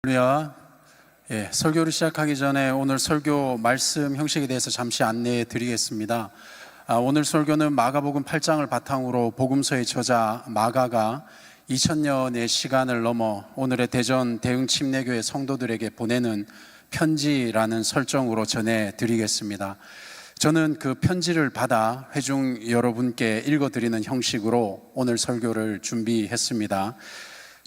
할렐루야. 설교를 시작하기 전에 오늘 설교 말씀 형식에 대해서 잠시 안내해 드리겠습니다. 오늘 설교는 마가복음 8장을 바탕으로 복음서의 저자 마가가 2000년의 시간을 넘어 오늘의 대전 대흥침례교회 성도들에게 보내는 편지라는 설정으로 전해 드리겠습니다. 저는 그 편지를 받아 회중 여러분께 읽어드리는 형식으로 오늘 설교를 준비했습니다.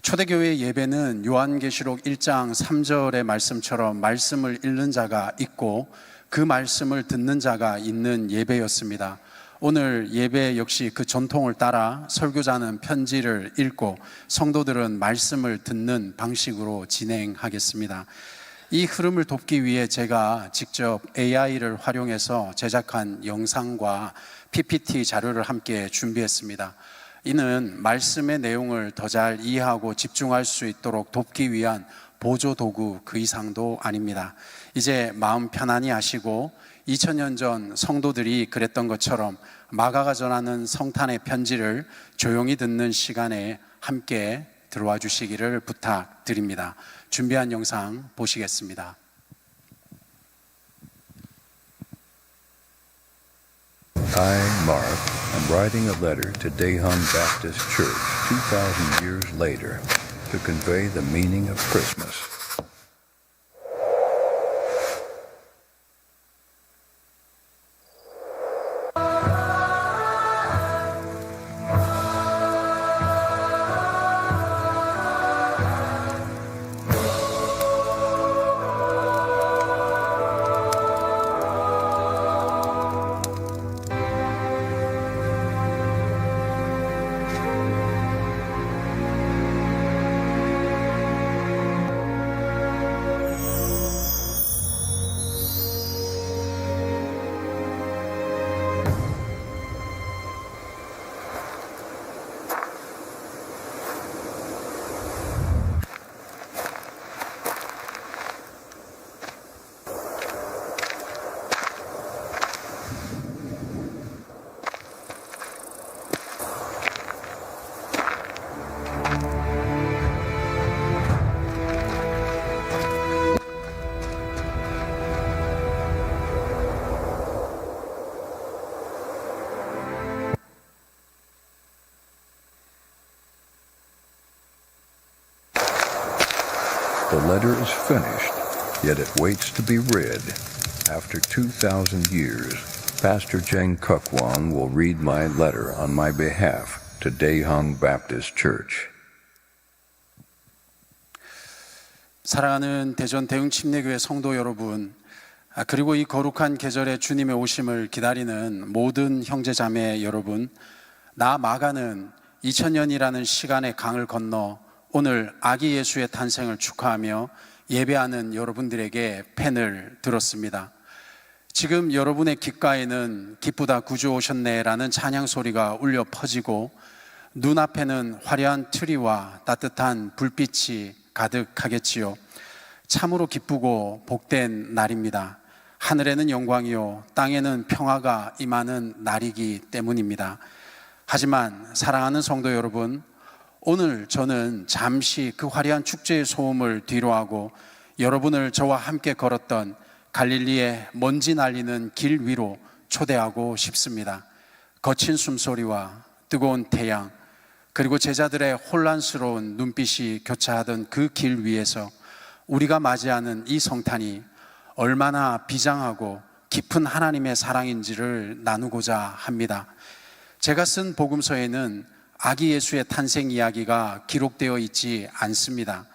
초대교회 예배는 요한계시록 1장 3절의 말씀처럼 말씀을 읽는 자가 있고 그 말씀을 듣는 자가 있는 예배였습니다. 오늘 예배 역시 그 전통을 따라 설교자는 편지를 읽고 성도들은 말씀을 듣는 방식으로 진행하겠습니다. 이 흐름을 돕기 위해 제가 직접 AI를 활용해서 제작한 영상과 PPT 자료를 함께 준비했습니다. 이는 말씀의 내용을 더 잘 이해하고 집중할 수 있도록 돕기 위한 보조 도구 그 이상도 아닙니다. 이제 마음 편안히 하시고 2000년 전 성도들이 그랬던 것처럼 마가가 전하는 성탄의 편지를 조용히 듣는 시간에 함께 들어와 주시기를 부탁드립니다. 준비한 영상 보시겠습니다. I, Mark, am writing a letter to Daehung Baptist Church 2,000 years later to convey the meaning of Christmas. The letter is finished, yet it waits to be read. After 2,000 years, Pastor Jeng Kukwan will read my letter on my behalf to Daehung Baptist Church. 사랑하는 대전 대흥침례교회 성도 여러분, 그리고 이 거룩한 계절에 주님의 오심을 기다리는 모든 형제자매 여러분, 나 마가는 2000년이라는 시간의 강을 건너 오늘 아기 예수의 탄생을 축하하며 예배하는 여러분들에게 펜을 들었습니다. 지금 여러분의 귓가에는 기쁘다 구주 오셨네라는 찬양 소리가 울려 퍼지고 눈앞에는 화려한 트리와 따뜻한 불빛이 가득하겠지요. 참으로 기쁘고 복된 날입니다. 하늘에는 영광이요 땅에는 평화가 임하는 날이기 때문입니다. 하지만 사랑하는 성도 여러분, 오늘 저는 잠시 그 화려한 축제의 소음을 뒤로하고 여러분을 저와 함께 걸었던 갈릴리의 먼지 날리는 길 위로 초대하고 싶습니다. 거친 숨소리와 뜨거운 태양, 그리고 제자들의 혼란스러운 눈빛이 교차하던 그 길 위에서 우리가 맞이하는 이 성탄이 얼마나 비장하고 깊은 하나님의 사랑인지를 나누고자 합니다. 제가 쓴 복음서에는 아기 예수의 탄생 이야기가 기록되어 있지 않습니다.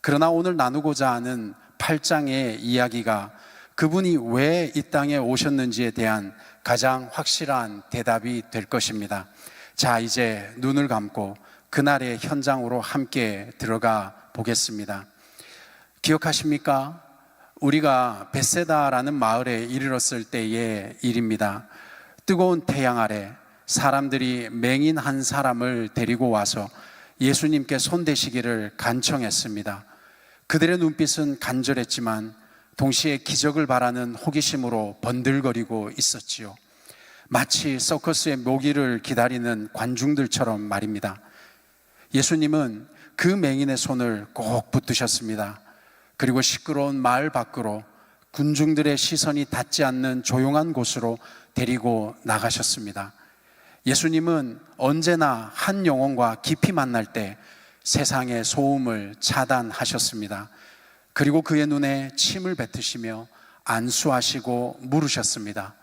그러나 오늘 나누고자 하는 8장의 이야기가 그분이 왜 이 땅에 오셨는지에 대한 가장 확실한 대답이 될 것입니다. 자, 이제 눈을 감고 그날의 현장으로 함께 들어가 보겠습니다. 기억하십니까? 우리가 벳세다라는 마을에 이르렀을 때의 일입니다. 뜨거운 태양 아래 사람들이 맹인 한 사람을 데리고 와서 예수님께 손대시기를 간청했습니다. 그들의 눈빛은 간절했지만 동시에 기적을 바라는 호기심으로 번들거리고 있었지요. 마치 서커스의 묘기를 기다리는 관중들처럼 말입니다. 예수님은 그 맹인의 손을 꼭 붙드셨습니다. 그리고 시끄러운 마을 밖으로 군중들의 시선이 닿지 않는 조용한 곳으로 데리고 나가셨습니다. 예수님은 언제나 한 영혼과 깊이 만날 때 세상의 소음을 차단하셨습니다. 그리고 그의 눈에 침을 뱉으시며 안수하시고 물으셨습니다.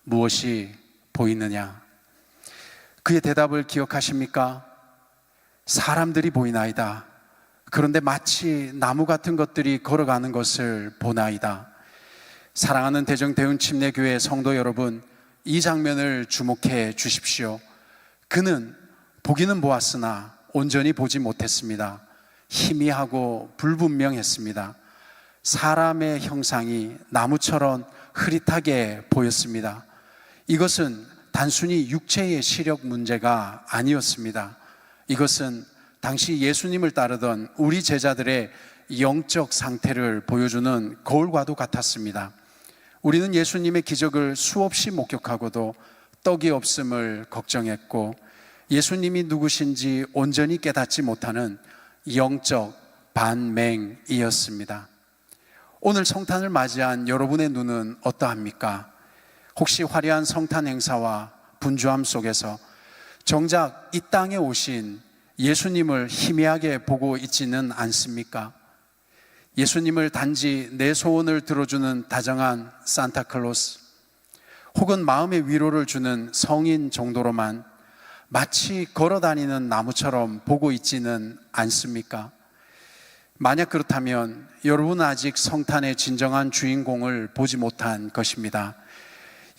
무엇이 보이느냐? 그의 대답을 기억하십니까? 사람들이 보이나이다. 그런데 마치 나무 같은 것들이 걸어가는 것을 보나이다. 사랑하는 대정대운침례교회 성도 여러분, 이 장면을 주목해 주십시오. 그는 보기는 보았으나 온전히 보지 못했습니다. 희미하고 불분명했습니다. 사람의 형상이 나무처럼 흐릿하게 보였습니다. 이것은 단순히 육체의 시력 문제가 아니었습니다. 이것은 당시 예수님을 따르던 우리 제자들의 영적 상태를 보여주는 거울과도 같았습니다. 우리는 예수님의 기적을 수없이 목격하고도 떡이 없음을 걱정했고 예수님이 누구신지 온전히 깨닫지 못하는 영적 반맹이었습니다. 오늘 성탄을 맞이한 여러분의 눈은 어떠합니까? 혹시 화려한 성탄 행사와 분주함 속에서 정작 이 땅에 오신 예수님을 희미하게 보고 있지는 않습니까? 예수님을 단지 내 소원을 들어주는 다정한 산타클로스, 혹은 마음의 위로를 주는 성인 정도로만 마치 걸어다니는 나무처럼 보고 있지는 않습니까? 만약 그렇다면 여러분은 아직 성탄의 진정한 주인공을 보지 못한 것입니다.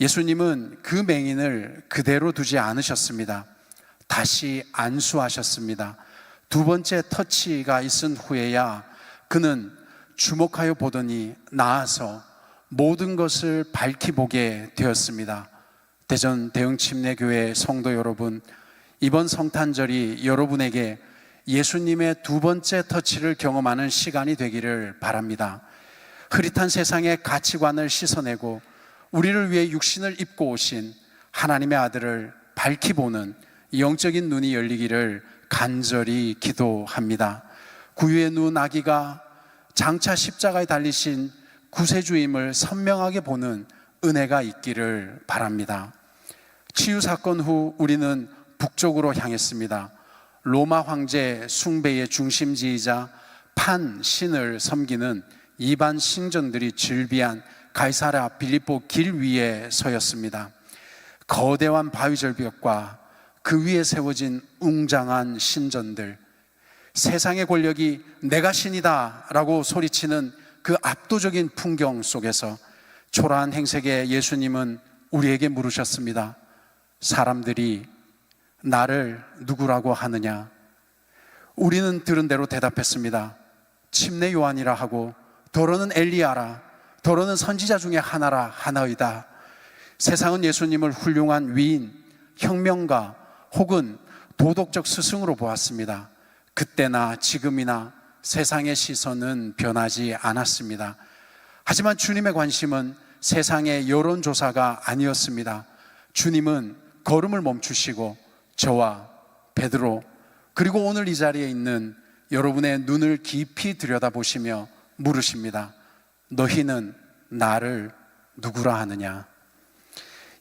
예수님은 그 맹인을 그대로 두지 않으셨습니다. 다시 안수하셨습니다. 두 번째 터치가 있은 후에야 그는 주목하여 보더니 나아서 모든 것을 밝히 보게 되었습니다. 대전 대흥침례교회 성도 여러분, 이번 성탄절이 여러분에게 예수님의 두 번째 터치를 경험하는 시간이 되기를 바랍니다. 흐릿한 세상의 가치관을 씻어내고 우리를 위해 육신을 입고 오신 하나님의 아들을 밝히 보는 영적인 눈이 열리기를 간절히 기도합니다. 구유의 눈 아기가 장차 십자가에 달리신 구세주임을 선명하게 보는 은혜가 있기를 바랍니다. 치유 사건 후 우리는 북쪽으로 향했습니다. 로마 황제 숭배의 중심지이자 판신을 섬기는 이반 신전들이 즐비한 가이사랴 빌립보 길 위에 서였습니다. 거대한 바위절벽과 그 위에 세워진 웅장한 신전들, 세상의 권력이 내가 신이다 라고 소리치는 그 압도적인 풍경 속에서 초라한 행색의 예수님은 우리에게 물으셨습니다. 사람들이 나를 누구라고 하느냐? 우리는 들은 대로 대답했습니다. 침례 요한이라 하고 더러는 엘리야라, 더러는 선지자 중에 하나라 하나이다. 세상은 예수님을 훌륭한 위인, 혁명가 혹은 도덕적 스승으로 보았습니다. 그때나 지금이나 세상의 시선은 변하지 않았습니다. 하지만 주님의 관심은 세상의 여론조사가 아니었습니다. 주님은 걸음을 멈추시고 저와 베드로, 그리고 오늘 이 자리에 있는 여러분의 눈을 깊이 들여다보시며 물으십니다. 너희는 나를 누구라 하느냐?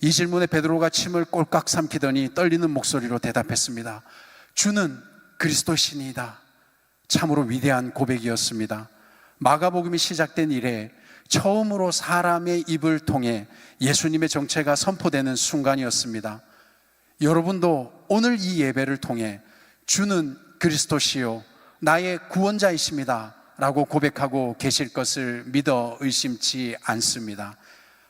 이 질문에 베드로가 침을 꼴깍 삼키더니 떨리는 목소리로 대답했습니다. 주는 그리스도시니이다. 참으로 위대한 고백이었습니다. 마가복음이 시작된 이래 처음으로 사람의 입을 통해 예수님의 정체가 선포되는 순간이었습니다. 여러분도 오늘 이 예배를 통해 주는 그리스도시요 나의 구원자이십니다 라고 고백하고 계실 것을 믿어 의심치 않습니다.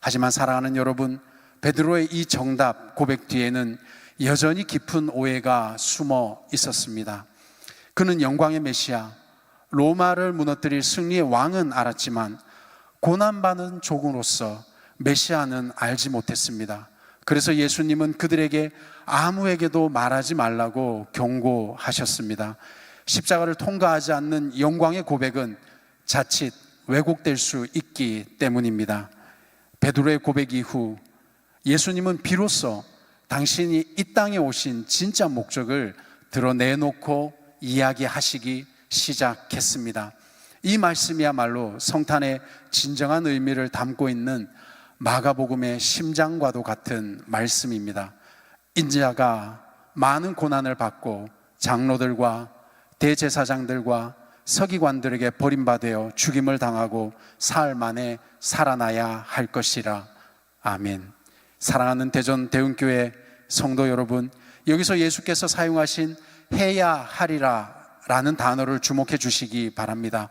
하지만 사랑하는 여러분, 베드로의 이 정답 고백 뒤에는 여전히 깊은 오해가 숨어 있었습니다. 그는 영광의 메시아, 로마를 무너뜨릴 승리의 왕은 알았지만 고난받는 종으로서 메시아는 알지 못했습니다. 그래서 예수님은 그들에게 아무에게도 말하지 말라고 경고하셨습니다. 십자가를 통과하지 않는 영광의 고백은 자칫 왜곡될 수 있기 때문입니다. 베드로의 고백 이후 예수님은 비로소 당신이 이 땅에 오신 진짜 목적을 드러내놓고 이야기하시기 시작했습니다. 이 말씀이야말로 성탄의 진정한 의미를 담고 있는 마가복음의 심장과도 같은 말씀입니다. 인자가 많은 고난을 받고 장로들과 대제사장들과 서기관들에게 버림받아 죽임을 당하고 사흘 만에 살아나야 할 것이라. 아멘. 사랑하는 대전 대흥교회 성도 여러분, 여기서 예수께서 사용하신 해야 하리라 라는 단어를 주목해 주시기 바랍니다.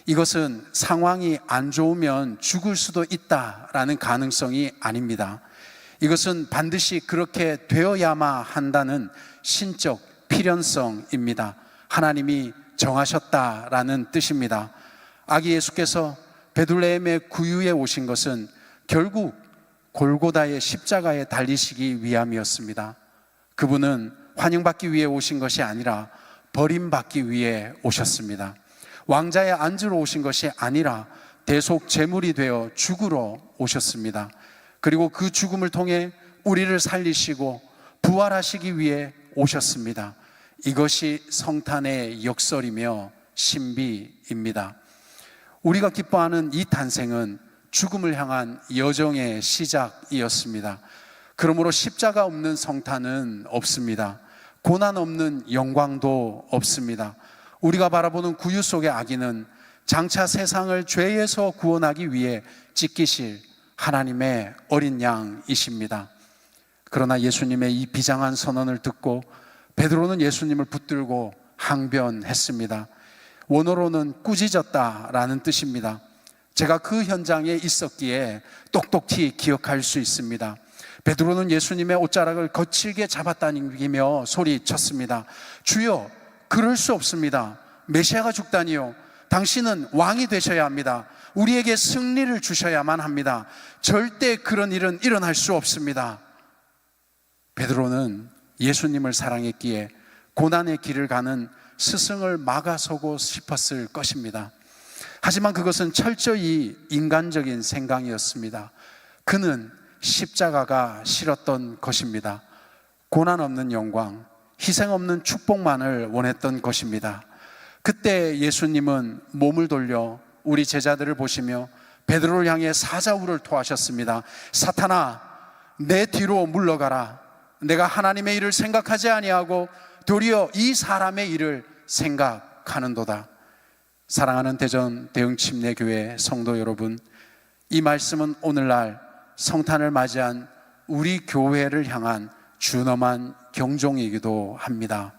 이것은 상황이 안 좋으면 죽을 수도 있다라는 가능성이 아닙니다. 이것은 반드시 그렇게 되어야만 한다는 신적 필연성입니다. 하나님이 정하셨다라는 뜻입니다. 아기 예수께서 베들레헴의 구유에 오신 것은 결국 골고다의 십자가에 달리시기 위함이었습니다. 그분은 환영받기 위해 오신 것이 아니라 버림받기 위해 오셨습니다. 왕자의 안주로 오신 것이 아니라 대속 제물이 되어 죽으러 오셨습니다. 그리고 그 죽음을 통해 우리를 살리시고 부활하시기 위해 오셨습니다. 이것이 성탄의 역설이며 신비입니다. 우리가 기뻐하는 이 탄생은 죽음을 향한 여정의 시작이었습니다. 그러므로 십자가 없는 성탄은 없습니다. 고난 없는 영광도 없습니다. 우리가 바라보는 구유 속의 아기는 장차 세상을 죄에서 구원하기 위해 찢기실 하나님의 어린 양이십니다. 그러나 예수님의 이 비장한 선언을 듣고 베드로는 예수님을 붙들고 항변했습니다. 원어로는 꾸짖었다라는 뜻입니다. 제가 그 현장에 있었기에 똑똑히 기억할 수 있습니다. 베드로는 예수님의 옷자락을 거칠게 잡아당기며 소리쳤습니다. 주여, 그럴 수 없습니다. 메시아가 죽다니요. 당신은 왕이 되셔야 합니다. 우리에게 승리를 주셔야만 합니다. 절대 그런 일은 일어날 수 없습니다. 베드로는 예수님을 사랑했기에 고난의 길을 가는 스승을 막아서고 싶었을 것입니다. 하지만 그것은 철저히 인간적인 생각이었습니다. 그는 십자가가 싫었던 것입니다. 고난 없는 영광, 희생 없는 축복만을 원했던 것입니다. 그때 예수님은 몸을 돌려 우리 제자들을 보시며 베드로를 향해 사자울을 토하셨습니다. 사탄아, 내 뒤로 물러가라. 내가 하나님의 일을 생각하지 아니하고 도리어 이 사람의 일을 생각하는도다. 사랑하는 대전 대흥침례교회 성도 여러분, 이 말씀은 오늘날 성탄을 맞이한 우리 교회를 향한 준엄한 경종이기도 합니다.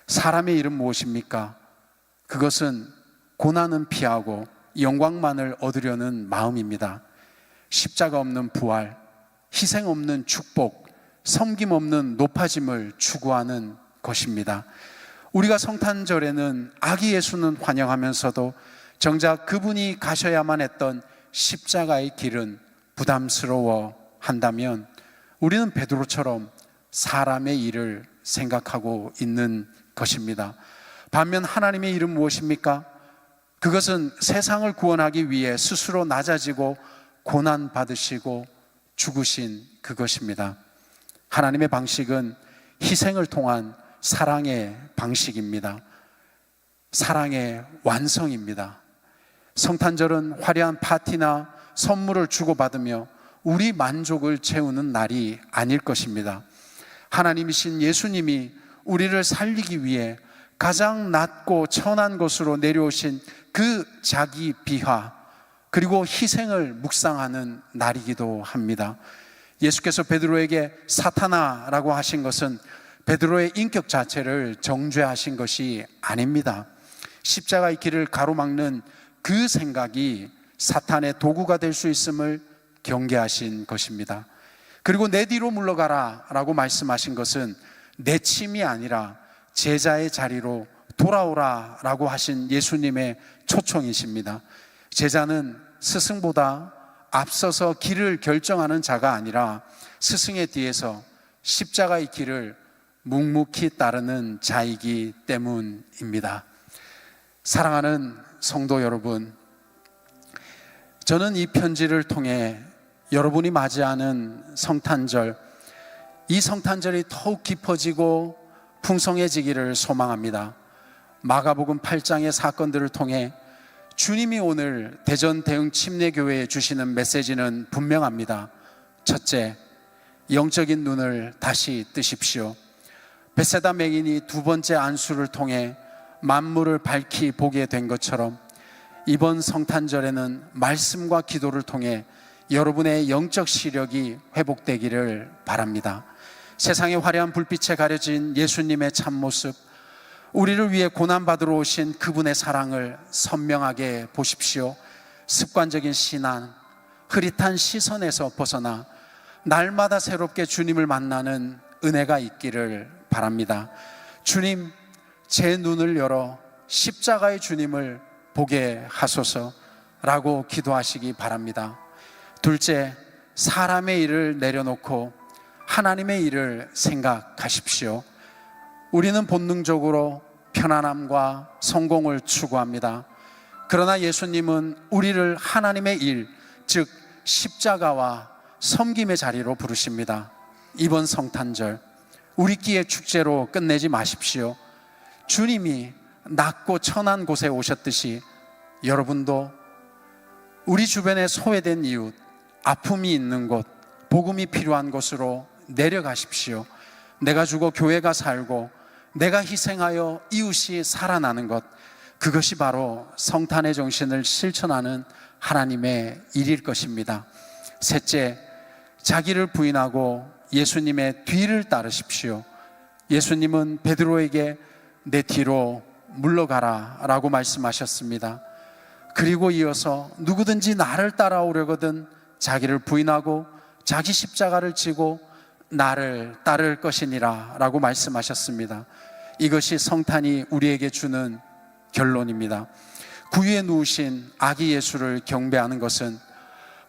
사람의 일은 무엇입니까? 그것은 고난은 피하고 영광만을 얻으려는 마음입니다. 십자가 없는 부활, 희생 없는 축복, 섬김 없는 높아짐을 추구하는 것입니다. 우리가 성탄절에는 아기 예수는 환영하면서도 정작 그분이 가셔야만 했던 십자가의 길은 부담스러워 한다면 우리는 베드로처럼 사람의 일을 생각하고 있는 것입니다. 반면 하나님의 일은 무엇입니까? 그것은 세상을 구원하기 위해 스스로 낮아지고 고난 받으시고 죽으신 그것입니다. 하나님의 방식은 희생을 통한 사랑의 방식입니다. 사랑의 완성입니다. 성탄절은 화려한 파티나 선물을 주고받으며 우리 만족을 채우는 날이 아닐 것입니다. 하나님이신 예수님이 우리를 살리기 위해 가장 낮고 천한 곳으로 내려오신 그 자기 비하 그리고 희생을 묵상하는 날이기도 합니다. 예수께서 베드로에게 사탄아라고 하신 것은 베드로의 인격 자체를 정죄하신 것이 아닙니다. 십자가의 길을 가로막는 그 생각이 사탄의 도구가 될 수 있음을 경계하신 것입니다. 그리고 내 뒤로 물러가라 라고 말씀하신 것은 내침이 아니라 제자의 자리로 돌아오라 라고 하신 예수님의 초청이십니다. 제자는 스승보다 앞서서 길을 결정하는 자가 아니라 스승의 뒤에서 십자가의 길을 묵묵히 따르는 자이기 때문입니다. 사랑하는 성도 여러분, 저는 이 편지를 통해 여러분이 맞이하는 성탄절, 이 성탄절이 더욱 깊어지고 풍성해지기를 소망합니다. 마가복음 8장의 사건들을 통해 주님이 오늘 대전 대흥 침례교회에 주시는 메시지는 분명합니다. 첫째, 영적인 눈을 다시 뜨십시오. 벳세다 맹인이 두 번째 안수를 통해 만물을 밝히 보게 된 것처럼 이번 성탄절에는 말씀과 기도를 통해 여러분의 영적 시력이 회복되기를 바랍니다. 세상의 화려한 불빛에 가려진 예수님의 참모습, 우리를 위해 고난받으러 오신 그분의 사랑을 선명하게 보십시오. 습관적인 신앙, 흐릿한 시선에서 벗어나 날마다 새롭게 주님을 만나는 은혜가 있기를 바랍니다. 주님, 제 눈을 열어 십자가의 주님을 보게 하소서라고 기도하시기 바랍니다. 둘째, 사람의 일을 내려놓고 하나님의 일을 생각하십시오. 우리는 본능적으로 편안함과 성공을 추구합니다. 그러나 예수님은 우리를 하나님의 일, 즉 십자가와 섬김의 자리로 부르십니다. 이번 성탄절 우리끼의 축제로 끝내지 마십시오. 주님이 낮고 천한 곳에 오셨듯이 여러분도 우리 주변에 소외된 이웃, 아픔이 있는 곳, 복음이 필요한 곳으로 내려가십시오. 내가 죽어 교회가 살고 내가 희생하여 이웃이 살아나는 것, 그것이 바로 성탄의 정신을 실천하는 하나님의 일일 것입니다. 셋째, 자기를 부인하고 예수님의 뒤를 따르십시오. 예수님은 베드로에게 내 뒤로 물러가라 라고 말씀하셨습니다. 그리고 이어서 누구든지 나를 따라오려거든 자기를 부인하고 자기 십자가를 지고 나를 따를 것이니라 라고 말씀하셨습니다. 이것이 성탄이 우리에게 주는 결론입니다. 구유에 누우신 아기 예수를 경배하는 것은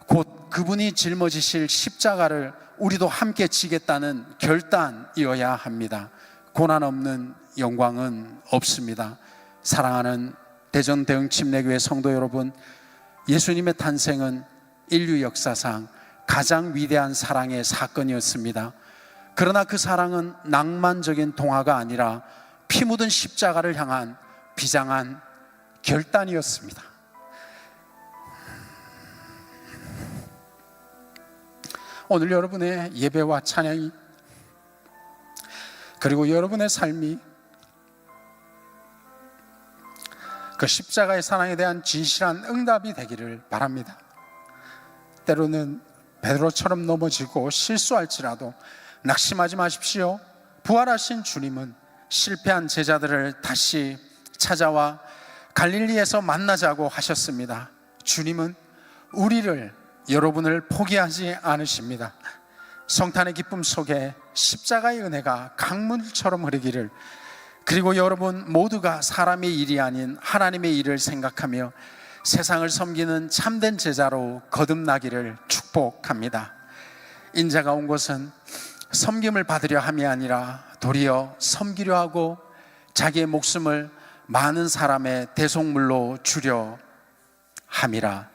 곧 그분이 짊어지실 십자가를 우리도 함께 지겠다는 결단이어야 합니다. 고난 없는 영광은 없습니다. 사랑하는 대전 대흥 침례교회 성도 여러분, 예수님의 탄생은 인류 역사상 가장 위대한 사랑의 사건이었습니다. 그러나 그 사랑은 낭만적인 동화가 아니라 피 묻은 십자가를 향한 비장한 결단이었습니다. 오늘 여러분의 예배와 찬양이, 그리고 여러분의 삶이 그 십자가의 사랑에 대한 진실한 응답이 되기를 바랍니다. 때로는 베드로처럼 넘어지고 실수할지라도 낙심하지 마십시오. 부활하신 주님은 실패한 제자들을 다시 찾아와 갈릴리에서 만나자고 하셨습니다. 주님은 우리를, 여러분을 포기하지 않으십니다. 성탄의 기쁨 속에 십자가의 은혜가 강물처럼 흐르기를, 그리고 여러분 모두가 사람의 일이 아닌 하나님의 일을 생각하며 세상을 섬기는 참된 제자로 거듭나기를 축복합니다. 인자가 온 것은 섬김을 받으려 함이 아니라 도리어 섬기려 하고 자기의 목숨을 많은 사람의 대속물로 주려 함이라.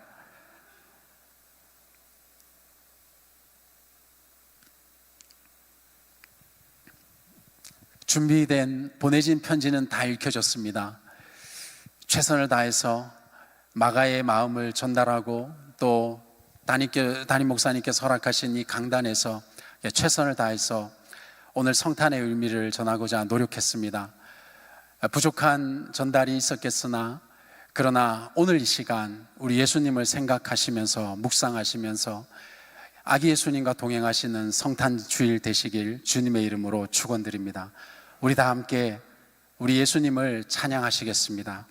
준비된 보내진 편지는 다 읽혀졌습니다. 최선을 다해서 마가의 마음을 전달하고 또 담임 목사님께서 허락하신 이 강단에서 최선을 다해서 오늘 성탄의 의미를 전하고자 노력했습니다. 부족한 전달이 있었겠으나 그러나 오늘 이 시간 우리 예수님을 생각하시면서 묵상하시면서 아기 예수님과 동행하시는 성탄 주일 되시길 주님의 이름으로 축원드립니다. 우리 다 함께 우리 예수님을 찬양하시겠습니다.